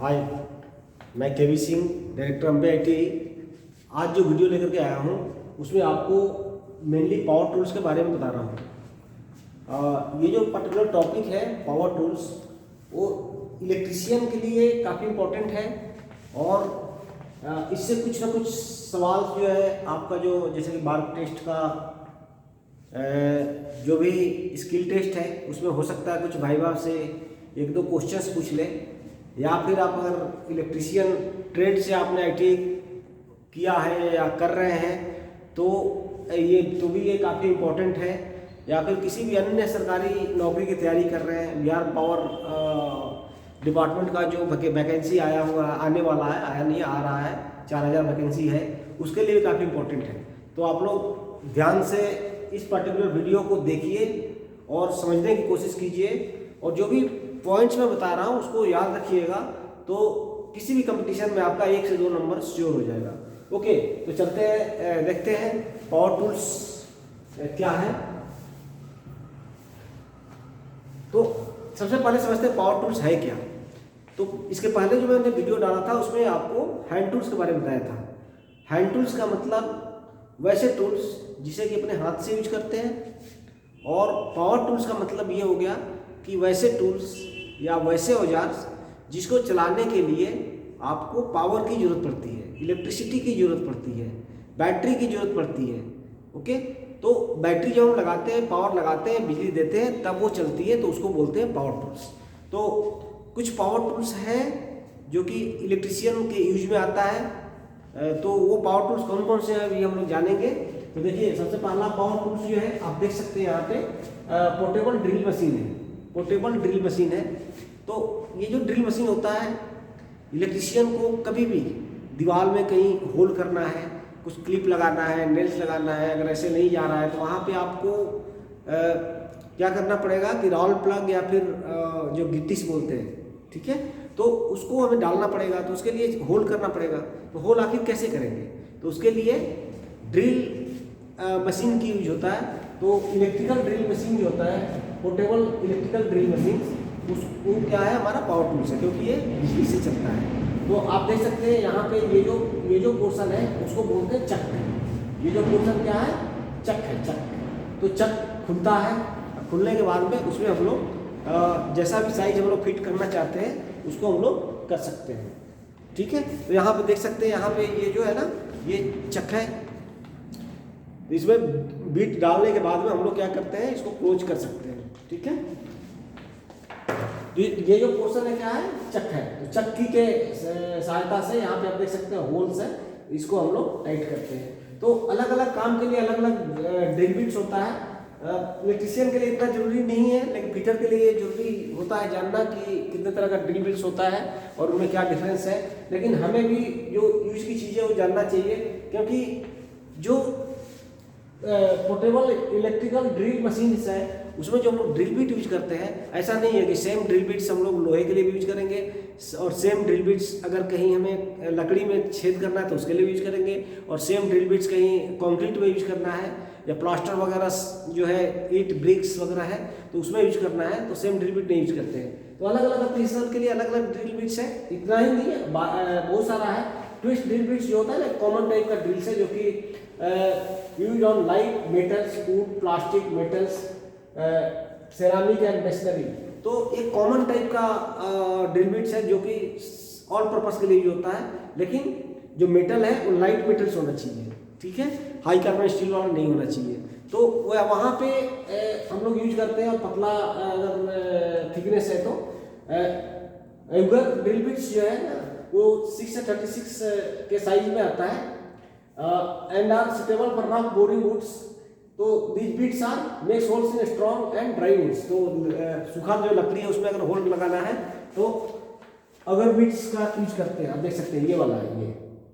हाय, मैं केवी Singh, director Ambe ITI. आज जो वीडियो लेकर के आया हूँ उसमें आपको मेनली पावर टूल्स के बारे में बता रहा हूँ। ये जो पर्टिकुलर टॉपिक है पावर टूल्स, वो इलेक्ट्रीशियन के लिए काफ़ी इम्पोर्टेंट है और इससे कुछ ना कुछ सवाल जो है आपका, जो जैसे कि बार्क टेस्ट का जो भी स्किल टेस्ट है उसमें हो सकता है कुछ भाई से एक दो क्वेश्चंस पूछ ले, या फिर आप अगर इलेक्ट्रीशियन ट्रेड से आपने आईटीआई किया है या कर रहे हैं तो ये काफ़ी इम्पोर्टेंट है। या फिर किसी भी अन्य सरकारी नौकरी की तैयारी कर रहे हैं, बिहार पावर डिपार्टमेंट का जो वैकेंसी आया हुआ आने वाला है, आया नहीं आ रहा है, 4000 वैकेंसी है, उसके लिए भी काफ़ी इम्पोर्टेंट है। तो आप लोग ध्यान से इस पर्टिकुलर वीडियो को देखिए और समझने की कोशिश कीजिए, और जो भी पॉइंट्स मैं बता रहा हूँ उसको याद रखिएगा, तो किसी भी कंपटीशन में आपका 1 से 2 नंबर श्योर हो जाएगा। ओके, तो चलते हैं, देखते हैं पावर टूल्स क्या है। तो सबसे पहले समझते हैं पावर टूल्स है क्या। तो इसके पहले जो मैंने वीडियो डाला था उसमें आपको हैंड टूल्स के बारे में बताया था। हैंड टूल्स का मतलब वैसे टूल्स जिसे कि अपने हाथ से यूज करते हैं, और पावर टूल्स का मतलब ये हो गया कि वैसे टूल्स या वैसे औजार जिसको चलाने के लिए आपको पावर की ज़रूरत पड़ती है, इलेक्ट्रिसिटी की ज़रूरत पड़ती है, बैटरी की ज़रूरत पड़ती है। ओके, तो बैटरी जब हम लगाते हैं, पावर लगाते हैं, बिजली देते हैं, तब वो चलती है, तो उसको बोलते हैं पावर टूल्स। तो कुछ पावर टूल्स हैं जो कि इलेक्ट्रिशियन के यूज में आता है। तो वो पावर टूल्स कौन कौन से हैं अभी हम लोग जानेंगे। तो देखिए, सबसे पहला पावर टूल्स जो है आप देख सकते हैं यहाँ पे, पोर्टेबल ड्रिल मशीन है। पोर्टेबल ड्रिल मशीन है। तो ये जो ड्रिल मशीन होता है, इलेक्ट्रिशियन को कभी भी दीवार में कहीं होल करना है, कुछ क्लिप लगाना है, नेल्स लगाना है, अगर ऐसे नहीं जा रहा है तो वहाँ पे आपको क्या करना पड़ेगा कि राउल प्लग या फिर जो गिट्टिस बोलते हैं, ठीक है, तो उसको हमें डालना पड़ेगा। तो उसके लिए होल करना पड़ेगा। तो होल आखिर कैसे करेंगे, तो उसके लिए ड्रिल मशीन की यूज होता है। तो इलेक्ट्रिकल ड्रिल मशीन जो होता है, पोर्टेबल इलेक्ट्रिकल ड्रिल मशीन, उसको क्या है, हमारा पावर टूल्स है, क्योंकि ये बिजली से चलता है। तो आप देख सकते हैं यहाँ पे ये जो पोर्शन है उसको बोलते हैं चक। ये जो पोर्शन क्या है, चक है, चक। तो चक खुलता है, खुलने के बाद में उसमें हम लोग जैसा भी साइज हम लोग फिट करना चाहते हैं उसको हम लोग कर सकते हैं, ठीक है। तो यहाँ पे देख सकते हैं, यहाँ पे ये जो है ना, ये चक है। इसमें बीट डालने के बाद में हम लोग क्या करते हैं, इसको क्लोज कर सकते हैं, ठीक है। ये जो पोर्शन है क्या है, चक है। तो चक्की के सहायता से यहाँ पे आप देख सकते हैं होल्स है, इसको हम लोग टाइट करते हैं। तो अलग अलग काम के लिए अलग अलग ड्रिल बिट्स होता है। इलेक्ट्रीशियन के लिए इतना जरूरी नहीं है, लेकिन फिटर के लिए जरूरी होता है जानना कि कितने तरह का ड्रिल बिट्स होता है और उनमें क्या डिफरेंस है। लेकिन हमें भी जो यूज की चीज़ें वो जानना चाहिए, क्योंकि जो पोर्टेबल इलेक्ट्रिकल ड्रिल मशीन है उसमें जो हम लोग ड्रिल बिट यूज करते हैं, ऐसा नहीं है कि सेम ड्रिल बिट्स हम लोग लोहे के लिए भी यूज करेंगे, और सेम ड्रिल बिट्स अगर कहीं हमें लकड़ी में छेद करना है तो उसके लिए यूज करेंगे, और सेम ड्रिल बिट्स कहीं कंक्रीट में यूज करना है या प्लास्टर वगैरह जो है, ईट ब्रिक्स वगैरह है, तो उसमें यूज करना है, तो सेम ड्रिल बिट नहीं यूज करते हैं। तो अलग अलग एप्लीकेशन के लिए अलग अलग ड्रिल बिट्स है। इतना ही नहीं है, बहुत सारा है। ट्विस्ट ड्रिल बिट्स जो होता है ना, कॉमन टाइप का ड्रिल्स है जो कि use on light metals, would, plastic, metals, ceramic and masonry. तो एक कॉमन टाइप का ड्रिल बिट्स है जो कि ऑल पर्पस के लिए यूज होता है, लेकिन जो मेटल है वो लाइट मेटल्स होना चाहिए, ठीक है, हाई कार्बन स्टील वाला नहीं होना चाहिए। तो वहाँ पे हम लोग यूज करते हैं। और पतला अगर थिकनेस है तो एंगल ड्रिल बिट्स जो है वो 6 से 36 के साइज में आता है, and are suitable for rough boring woods. तो these bits are makes holes in strong and dry woods। तो सूखा जो लकड़ी है उसमें अगर होल लगाना है तो अगर बिट्स का यूज करते हैं। आप देख सकते हैं ये वाला है, ये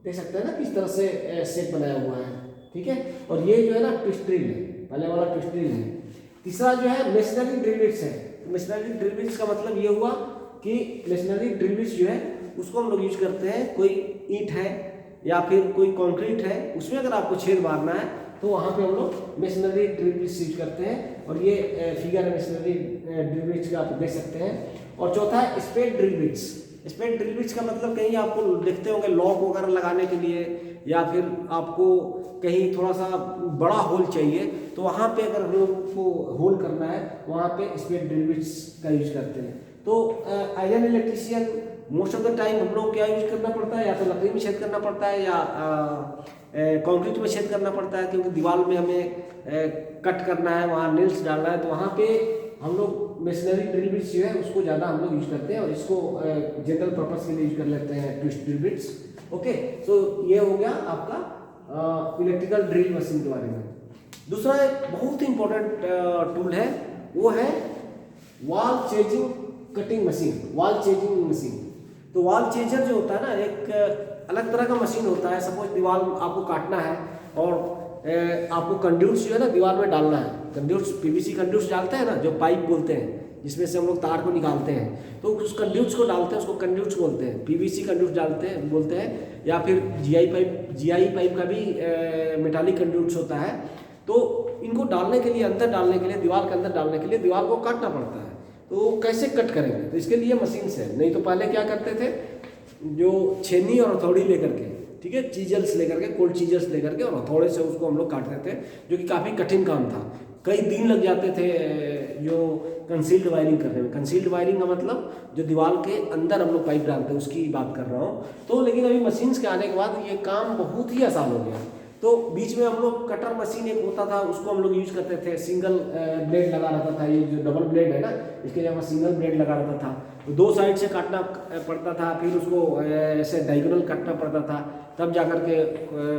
देख सकते हैं ना किस तरह से शेप बनाया हुआ है, ठीक है। और ये जो है ना ट्विस्ट ड्रिल है, पहले वाला ट्विस्ट ड्रिल है। तीसरा जो है मेशनरी ड्रिल बिट्स है। मेशनरी ड्रिल बिट्स का मतलब ये हुआ कि मेशनरी ड्रिल बिट्स जो है उसको हम लोग यूज करते हैं, कोई ईंट है या फिर कोई कंक्रीट है, उसमें अगर आपको छेद मारना है तो वहाँ पे हम लोग मेशनरी ड्रिल बिट्स यूज करते हैं। और ये फिगर है मेशनरी ड्रिल बिट्स का, आप देख सकते हैं। और चौथा है spade drill bits. Spade drill bits का मतलब कहीं आपको देखते होंगे लॉक वगैरह लगाने के लिए, या फिर आपको कहीं थोड़ा सा बड़ा होल चाहिए, तो वहाँ पे अगर हम लोग को होल करना है वहाँ पे स्पेड ड्रिल बिट्स का यूज करते हैं। तो as an electrician most of the time हम लोग क्या यूज करना पड़ता है, या तो लकड़ी में छेद करना पड़ता है या कंक्रीट में छेद करना पड़ता है, क्योंकि दीवार में हमें कट करना है, वहाँ नेल्स डालना है, तो वहाँ पे हम लोग मेशनरी ड्रिल बिट्स जो है उसको ज़्यादा हम लोग यूज करते हैं, और इसको जनरल पर्पस के लिए यूज कर लेते हैं ट्विस्ट ड्रिल बिट्स। ओके, सो ये हो गया आपका इलेक्ट्रिकल ड्रिल मशीन के बारे में। दूसरा एक बहुत ही इंपॉर्टेंट टूल है, वो है wall changing cutting machine, wall changing machine. तो वॉल चेंजर जो होता है ना, एक अलग तरह का मशीन होता है। सपोज दीवार आपको काटना है और आपको कंड्यूट्स जो है ना दीवार में डालना है, कंड्यूट्स पीवीसी कंड्यूट्स डालते हैं ना, जो पाइप बोलते हैं जिसमें से हम लोग तार को निकालते हैं, तो उस कंड्यूट्स को डालते हैं, उसको कंड्यूट्स बोलते हैं, पीवीसी कंड्यूट्स डालते हैं बोलते हैं, या फिर जीआई पाइप का भी मेटालिक कंड्यूट्स होता है। तो इनको डालने के लिए, अंदर डालने के लिए, दीवार के अंदर डालने के लिए दीवार को काटना पड़ता है। तो कैसे कट करेंगे, तो इसके लिए मशीन है। नहीं तो पहले क्या करते थे, जो छेनी और हथौड़ी लेकर के, ठीक है, चीजर्स लेकर के, कोल्ड चीजर्स लेकर के और हथौड़े से उसको हम लोग काटते थे, जो कि काफ़ी कठिन काम था। कई दिन लग जाते थे जो कंसील्ड वायरिंग करने में। कंसील्ड वायरिंग का मतलब जो दीवार के अंदर हम लोग पाइप डालते हैं उसकी बात कर रहा हूँ। तो लेकिन अभी मशीन्स के आने के बाद ये काम बहुत ही आसान हो गया। तो बीच में हम लोग कटर मशीन एक होता था, उसको हम लोग यूज करते थे, सिंगल ब्लेड लगा रहता था। ये जो डबल ब्लेड है ना, इसके जगह सिंगल ब्लेड लगा रहता था, तो दो साइड से काटना पड़ता था, फिर उसको ऐसे डायगोनल काटना पड़ता था, तब जाकर के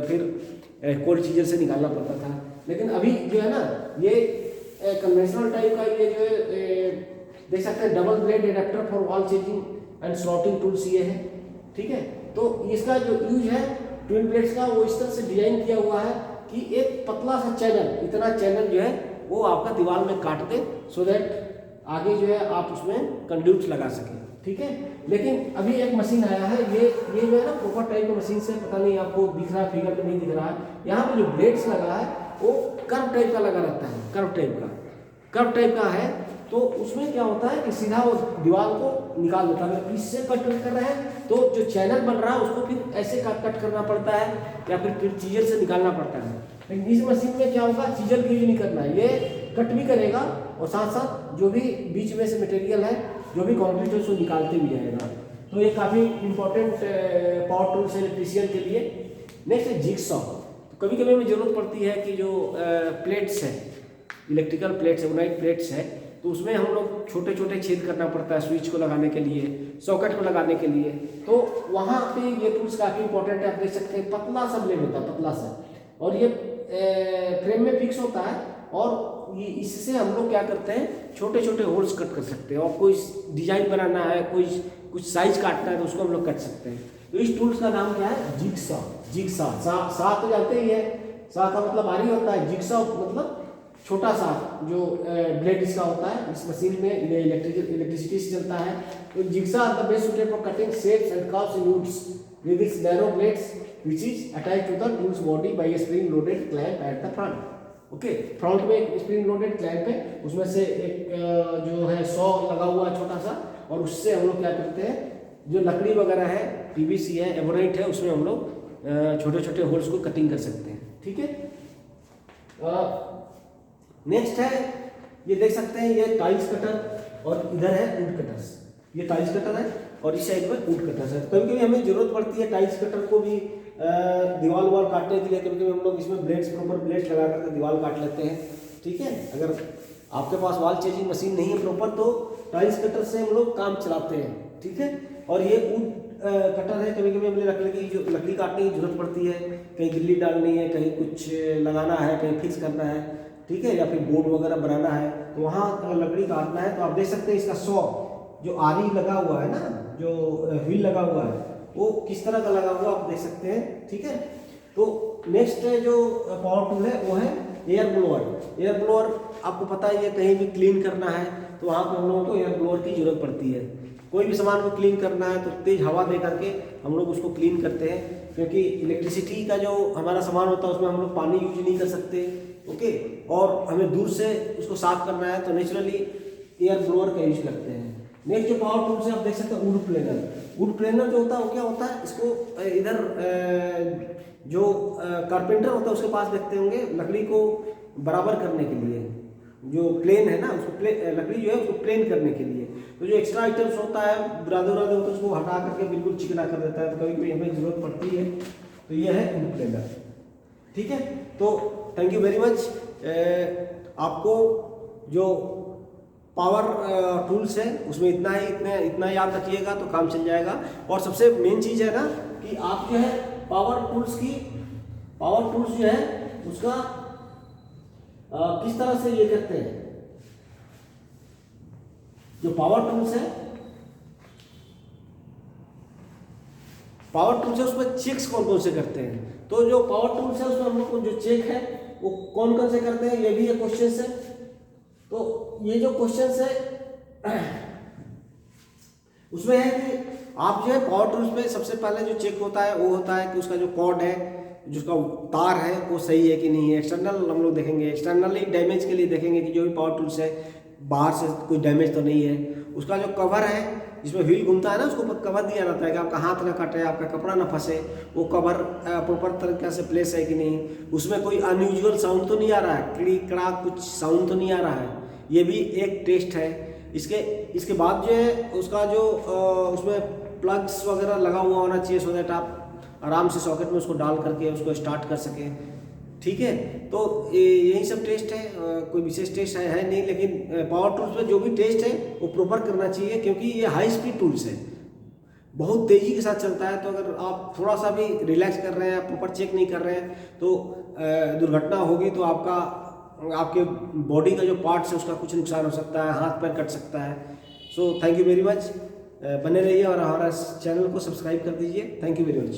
फिर कोल्ड चीजर से निकालना पड़ता था। लेकिन अभी जो है ना, ये कन्वेंशनल टाइप का ये जो है देख सकते हैं, double blade adapter for wall changing and slotting tools ये है, ठीक है। तो इसका जो यूज है ट्विन ब्लेड्स का, वो इस तरह से डिजाइन किया हुआ है कि एक पतला सा चैनल, इतना चैनल जो है वो आपका दीवार में काट दे, सो दैट आगे जो है आप उसमें कंड्यूट्स लगा सकें, ठीक है। लेकिन अभी एक मशीन आया है, ये जो है ना प्रॉपर टाइप का मशीन से, पता नहीं आपको दिख रहा है, फिगर में नहीं दिख रहा है, यहाँ पे जो ब्लेड्स लगा है वो कर्व टाइप का लगा रहता है, कर्व टाइप का है। तो उसमें क्या होता है कि सीधा वो दीवार को निकाल देता है। अगर इससे कट कर रहे हैं तो जो चैनल बन रहा है उसको फिर ऐसे कट करना पड़ता है, या फिर चीजर से निकालना पड़ता है। लेकिन इस मशीन में क्या होगा, चीजर की यूज नहीं करना है, ये कट भी करेगा और साथ साथ जो भी बीच में से मटेरियल है, जो भी कंक्रीट है, उसको निकालते भी जाएगा। तो ये काफ़ी इंपॉर्टेंट पावर टूल्स है इलेक्ट्रीशियन के लिए। नेक्स्ट है जिगसॉ। तो कभी कभी हमें जरूरत पड़ती है कि जो प्लेट्स है, इलेक्ट्रिकल प्लेट्स है, यूनाइट प्लेट्स है, तो उसमें हम लोग छोटे छोटे छेद करना पड़ता है स्विच को लगाने के लिए, सॉकेट को लगाने के लिए। तो वहाँ पे ये टूल्स काफ़ी इंपॉर्टेंट है। आप देख सकते हैं पतला सा ब्लेड होता है, पतला सा, और ये फ्रेम में फिक्स होता है, और ये इससे हम लोग क्या करते हैं, छोटे छोटे होल्स कट कर सकते हैं। और कोई डिजाइन बनाना है, कोई कुछ साइज काटना है, तो उसको हम लोग कट सकते हैं। तो इस टूल्स का नाम क्या है, जिगसॉ। सा तो जानते ही है, सा का मतलब भारी होता है, जिगसॉ मतलब छोटा सा जो ब्लेड इसका होता है। इस मशीन में इलेक्ट्रिसिटी से चलता है। तो jigsaw are the best suited for cutting shapes and curves in woods with its narrow blades which is attached to the tools body by a spring loaded clamp at the front. Okay, front में एक spring loaded clamp है, उसमें से एक जो है saw लगा हुआ है छोटा सा, और उससे हम लोग क्या करते हैं, जो लकड़ी वगैरह है, पीवीसी है, एवोनाइट है, उसमें हम लोग छोटे छोटे होल्स को कटिंग कर सकते हैं, ठीक है। नेक्स्ट है, ये देख सकते हैं, ये टाइल्स कटर, और इधर है वुड कटर्स। ये टाइल्स कटर है और इस साइड में वुड कटर्स है। कभी कभी हमें जरूरत पड़ती है टाइल्स कटर को भी दीवार काटने के लिए। कभी कभी हम लोग इसमें ब्लेड्स, प्रॉपर ब्लेड्स लगा करके दीवार काट लेते हैं, ठीक है। अगर आपके पास वॉल चेंजिंग मशीन नहीं है प्रॉपर, तो टाइल्स कटर से हम लोग काम चलाते हैं, ठीक है। और ये वुड कटर है, कभी कभी हमें लकड़ी काटने की जरूरत पड़ती है, कहीं गिल्ली डालनी है, कहीं कुछ लगाना है, कहीं फिक्स करना है, ठीक है, या फिर बोर्ड वगैरह बनाना है, तो वहाँ अगर लकड़ी काटना है तो आप देख सकते हैं इसका सॉ जो आरी लगा हुआ है ना, जो व्हील लगा हुआ है, वो किस तरह का लगा हुआ आप देख सकते हैं, ठीक है। तो नेक्स्ट जो पावर टूल है वो है एयर ब्लोअर। एयर ब्लोअर आपको पता है, ये कहीं भी क्लीन करना है तो वहाँ पर हम लोगों को एयर ब्लोअर की जरूरत पड़ती है। कोई भी सामान को क्लीन करना है तो तेज हवा दे करके हम लोग उसको क्लीन करते हैं, क्योंकि इलेक्ट्रिसिटी का जो हमारा सामान होता है उसमें हम लोग पानी यूज नहीं कर सकते, ओके। और हमें दूर से उसको साफ करना है तो नेचुरली एयर ब्लोअर का यूज करते हैं। नेक्स्ट जो पावर टूल्स है आप देख सकते हैं वुड प्लेनर। वुड प्लेनर जो होता है वो क्या होता है, इसको इधर जो कारपेंटर होता है उसके पास देखते होंगे, लकड़ी को बराबर करने के लिए, जो प्लेन है ना उसको लकड़ी जो है उसको प्लेन करने के लिए, तो जो एक्स्ट्रा आइटम्स होता है बुरादे होता है उसको हटा करके बिल्कुल चिकना कर देता है, तो कभी कभी हमें जरूरत पड़ती है, तो यह है वुड प्लेनर। ठीक है, तो थैंक यू वेरी मच। आपको जो पावर टूल्स है उसमें इतना याद रखिएगा तो काम चल जाएगा। और सबसे मेन चीज़ है ना कि आप जो है पावर टूल्स जो है उसका किस तरह से ये करते हैं, जो पावर टूल्स है उसमें चेक्स कौन कौन से करते हैं। तो जो पावर टूल्स है उसमें हम लोग को जो चेक है वो कौन कौन से करते हैं, ये भी एक क्वेश्चन है। तो ये जो क्वेश्चन है उसमें है कि आप जो है पावर टूल्स में सबसे पहले जो चेक होता है वो होता है कि उसका जो कॉर्ड है, जिसका तार है वो सही है कि नहीं है। एक्सटर्नल हम लोग देखेंगे, एक्सटर्नली डैमेज के लिए देखेंगे कि जो भी पावर टूल्स है बाहर से कोई डैमेज तो नहीं है। उसका जो कवर है जिसमें व्हील घूमता है ना उसको कवर दिया रहता है कि आपका हाथ ना कटे, आपका कपड़ा ना फंसे, वो कवर प्रॉपर तरीके से प्लेस है कि नहीं। उसमें कोई अनयूजुअल साउंड तो नहीं आ रहा है, किड़ी कड़ा कुछ साउंड तो नहीं आ रहा है, ये भी एक टेस्ट है। इसके बाद जो है उसका जो उसमें प्लग्स वगैरह लगा हुआ होना चाहिए, सो दैट आप आराम से सॉकेट में उसको डाल करके उसको स्टार्ट कर सकें। ठीक है, तो यही सब टेस्ट है, कोई विशेष टेस्ट है नहीं, लेकिन पावर टूल्स में जो भी टेस्ट है वो प्रॉपर करना चाहिए, क्योंकि ये हाई स्पीड टूल्स है, बहुत तेज़ी के साथ चलता है। तो अगर आप थोड़ा सा भी रिलैक्स कर रहे हैं, प्रॉपर चेक नहीं कर रहे हैं तो दुर्घटना होगी, तो आपके बॉडी का जो पार्ट्स है उसका कुछ नुकसान हो सकता है, हाथ पैर कट सकता है। So thank you very much, बने रहिए और हमारा चैनल को सब्सक्राइब कर दीजिए। Thank you very much.